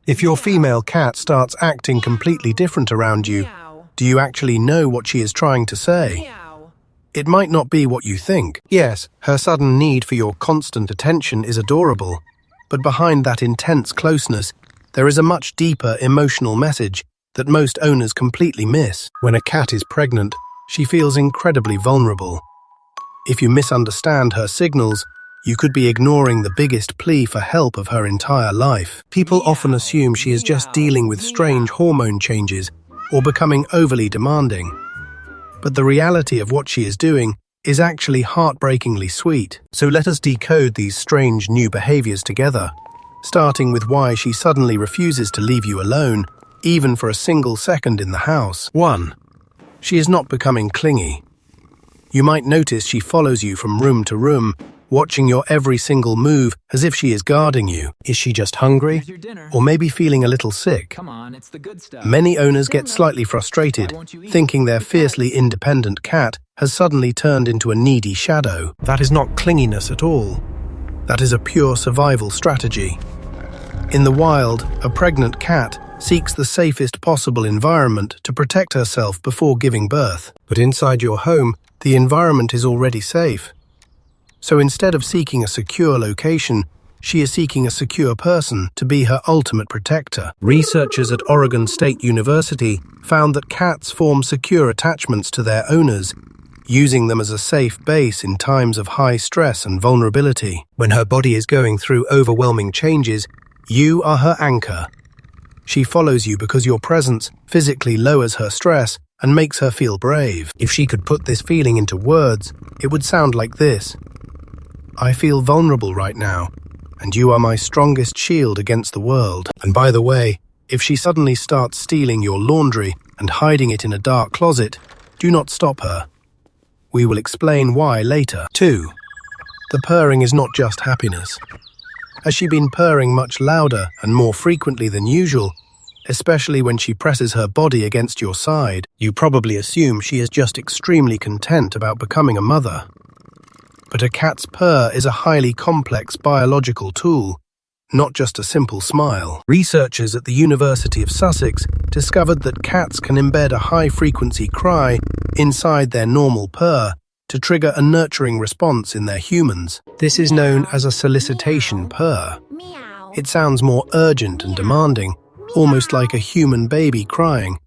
If your female cat starts acting completely different around you, do you actually know what she is trying to say? It might not be what you think. Yes, her sudden need for your constant attention is adorable, but behind that intense closeness, there is a much deeper emotional message that most owners completely miss. When a cat is pregnant, she feels incredibly vulnerable. If you misunderstand her signals, you could be ignoring the biggest plea for help of her entire life. People often assume she is just dealing with strange hormone changes or becoming overly demanding. But the reality of what she is doing is actually heartbreakingly sweet. So let us decode these strange new behaviors together, starting with why she suddenly refuses to leave you alone, even for a single second in the house. 1. She is not becoming clingy. You might notice she follows you from room to room, watching your every single move as if she is guarding you. Is she just hungry? Or maybe feeling a little sick? Come on, it's the good stuff. Many owners get slightly frustrated, thinking their fiercely independent cat has suddenly turned into a needy shadow. That is not clinginess at all. That is a pure survival strategy. In the wild, a pregnant cat seeks the safest possible environment to protect herself before giving birth. But inside your home, the environment is already safe. So instead of seeking a secure location, she is seeking a secure person to be her ultimate protector. Researchers at Oregon State University found that cats form secure attachments to their owners, using them as a safe base in times of high stress and vulnerability. When her body is going through overwhelming changes, you are her anchor. She follows you because your presence physically lowers her stress and makes her feel brave. If she could put this feeling into words, it would sound like this. I feel vulnerable right now, and you are my strongest shield against the world. And by the way, if she suddenly starts stealing your laundry and hiding it in a dark closet, do not stop her. We will explain why later. 2. The purring is not just happiness. Has she been purring much louder and more frequently than usual, especially when she presses her body against your side, you probably assume she is just extremely content about becoming a mother. But a cat's purr is a highly complex biological tool, not just a simple smile. Researchers at the University of Sussex discovered that cats can embed a high-frequency cry inside their normal purr to trigger a nurturing response in their humans. This is known as a solicitation purr. It sounds more urgent and demanding, almost like a human baby crying,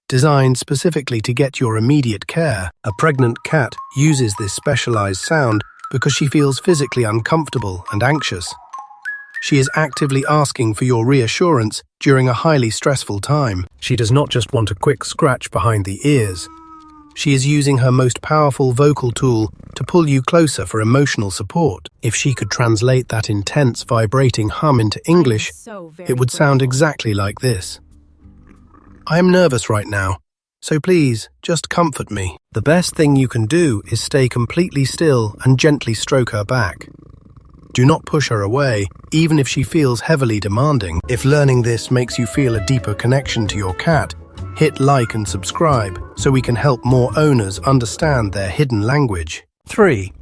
designed specifically to get your immediate care. A pregnant cat uses this specialized sound because she feels physically uncomfortable and anxious. She is actively asking for your reassurance during a highly stressful time. She does not just want a quick scratch behind the ears. She is using her most powerful vocal tool to pull you closer for emotional support. If she could translate that intense, vibrating hum into English, it would sound exactly like this. I am nervous right now, so please, just comfort me. The best thing you can do is stay completely still and gently stroke her back. Do not push her away, even if she feels heavily demanding. If learning this makes you feel a deeper connection to your cat, hit like and subscribe so we can help more owners understand their hidden language. 3.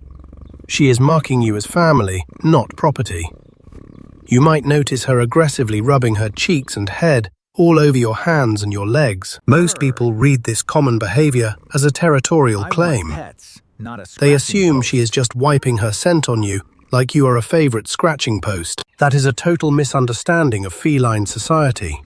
She is marking you as family, not property. You might notice her aggressively rubbing her cheeks and head all over your hands and your legs. Most people read this common behavior as a territorial claim. They assume she is just wiping her scent on you, like you are a favorite scratching post. That is a total misunderstanding of feline society.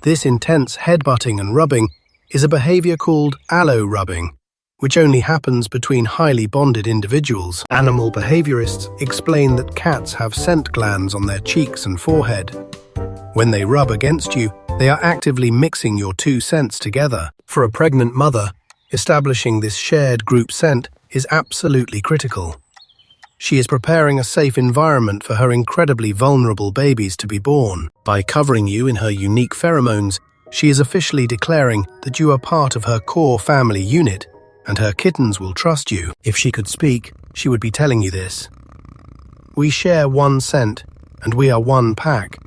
This intense headbutting and rubbing is a behavior called allo rubbing, which only happens between highly bonded individuals. Animal behaviorists explain that cats have scent glands on their cheeks and forehead. When they rub against you, they are actively mixing your two scents together. For a pregnant mother, establishing this shared group scent is absolutely critical. She is preparing a safe environment for her incredibly vulnerable babies to be born. By covering you in her unique pheromones, she is officially declaring that you are part of her core family unit, and her kittens will trust you. If she could speak, she would be telling you this. We share one scent, and we are one pack,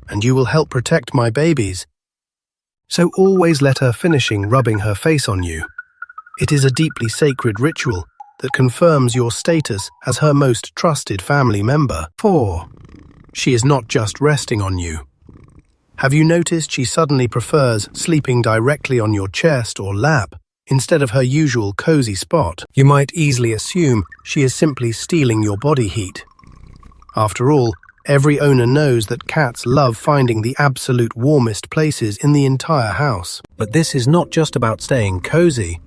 and you will help protect my babies. So always let her finishing rubbing her face on you. It is a deeply sacred ritual that confirms your status as her most trusted family member. 4. She is not just resting on you. Have you noticed she suddenly prefers sleeping directly on your chest or lap instead of her usual cozy spot? You might easily assume she is simply stealing your body heat. After all, every owner knows that cats love finding the absolute warmest places in the entire house. But this is not just about staying cozy.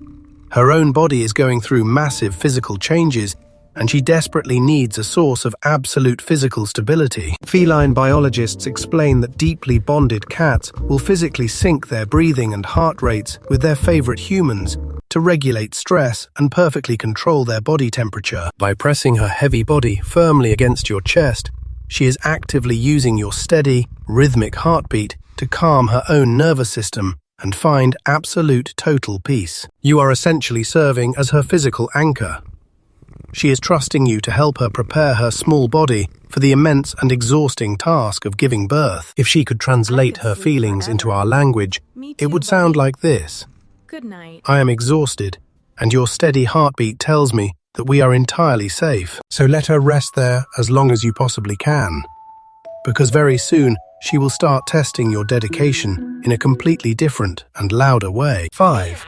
Her own body is going through massive physical changes, and she desperately needs a source of absolute physical stability. Feline biologists explain that deeply bonded cats will physically sync their breathing and heart rates with their favorite humans to regulate stress and perfectly control their body temperature. By pressing her heavy body firmly against your chest, she is actively using your steady, rhythmic heartbeat to calm her own nervous system and find absolute total peace. You are essentially serving as her physical anchor. She is trusting you to help her prepare her small body for the immense and exhausting task of giving birth. If she could translate her feelings into our language, it would sound like this. Good night. I am exhausted, and your steady heartbeat tells me that we are entirely safe. So let her rest there as long as you possibly can. Because very soon, she will start testing your dedication in a completely different and louder way. 5.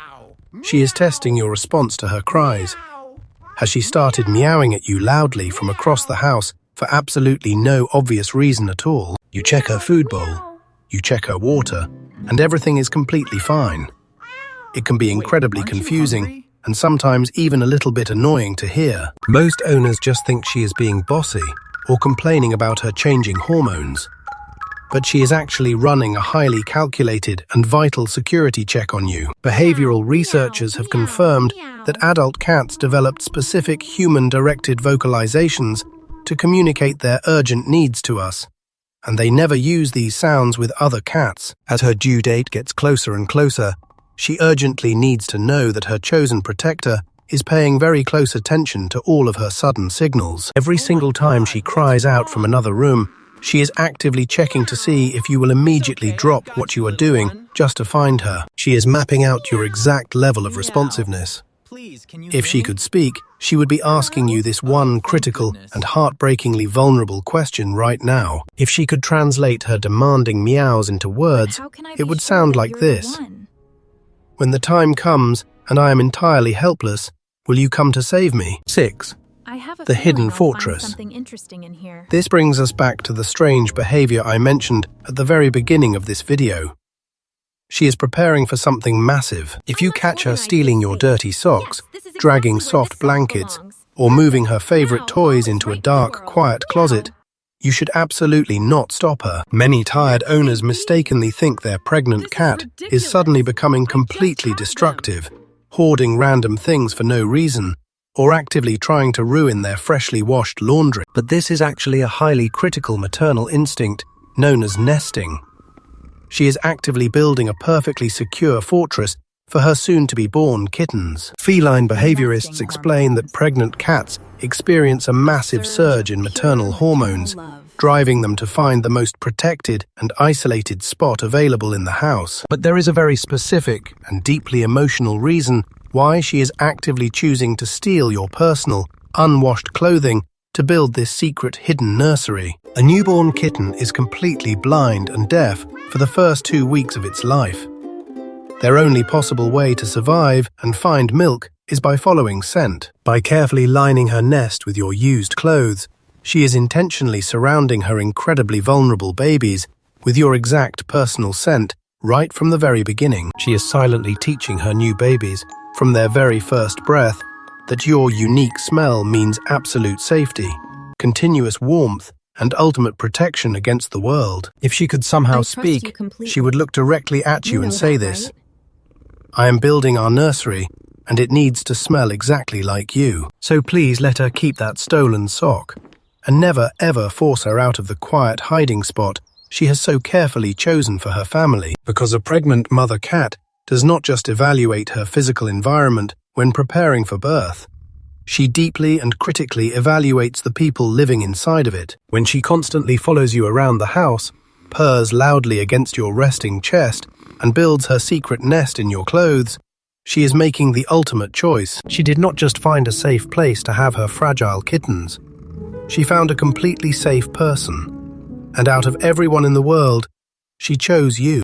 She is testing your response to her cries. Has she started meowing at you loudly from across the house for absolutely no obvious reason at all? You check her food bowl, you check her water, and everything is completely fine. It can be incredibly confusing and sometimes even a little bit annoying to hear. Most owners just think she is being bossy or complaining about her changing hormones. But she is actually running a highly calculated and vital security check on you. Behavioral researchers have confirmed that adult cats developed specific human-directed vocalizations to communicate their urgent needs to us, and they never use these sounds with other cats. As her due date gets closer and closer, she urgently needs to know that her chosen protector is paying very close attention to all of her sudden signals. Every single time she cries out from another room, she is actively checking to see if you will immediately drop what you are doing just to find her. She is mapping out your exact level of responsiveness. If she could speak, she would be asking you this one critical and heartbreakingly vulnerable question right now. If she could translate her demanding meows into words, it would sound like this. When the time comes and I am entirely helpless, will you come to save me? 6. The hidden fortress. This brings us back to the strange behavior I mentioned at the very beginning of this video. She is preparing for something massive. If you catch her stealing your dirty socks, dragging soft blankets, or moving her favorite toys into a dark, quiet closet, you should absolutely not stop her. Many tired owners mistakenly think their pregnant cat is suddenly becoming completely destructive, hoarding random things for no reason, or actively trying to ruin their freshly washed laundry. But this is actually a highly critical maternal instinct known as nesting. She is actively building a perfectly secure fortress for her soon-to-be-born kittens. Feline behaviorists explain that pregnant cats experience a massive surge in maternal hormones, driving them to find the most protected and isolated spot available in the house. But there is a very specific and deeply emotional reason why she is actively choosing to steal your personal, unwashed clothing to build this secret hidden nursery. A newborn kitten is completely blind and deaf for the first 2 weeks of its life. Their only possible way to survive and find milk is by following scent. By carefully lining her nest with your used clothes, she is intentionally surrounding her incredibly vulnerable babies with your exact personal scent right from the very beginning. She is silently teaching her new babies, from their very first breath, that your unique smell means absolute safety, continuous warmth, and ultimate protection against the world. If she could somehow speak, she would look directly at you and say this: I am building our nursery, and it needs to smell exactly like you. So please let her keep that stolen sock, and never ever force her out of the quiet hiding spot she has so carefully chosen for her family. Because a pregnant mother cat does not just evaluate her physical environment when preparing for birth. She deeply and critically evaluates the people living inside of it. When she constantly follows you around the house, purrs loudly against your resting chest, and builds her secret nest in your clothes, she is making the ultimate choice. She did not just find a safe place to have her fragile kittens. She found a completely safe person. And out of everyone in the world, She chose you.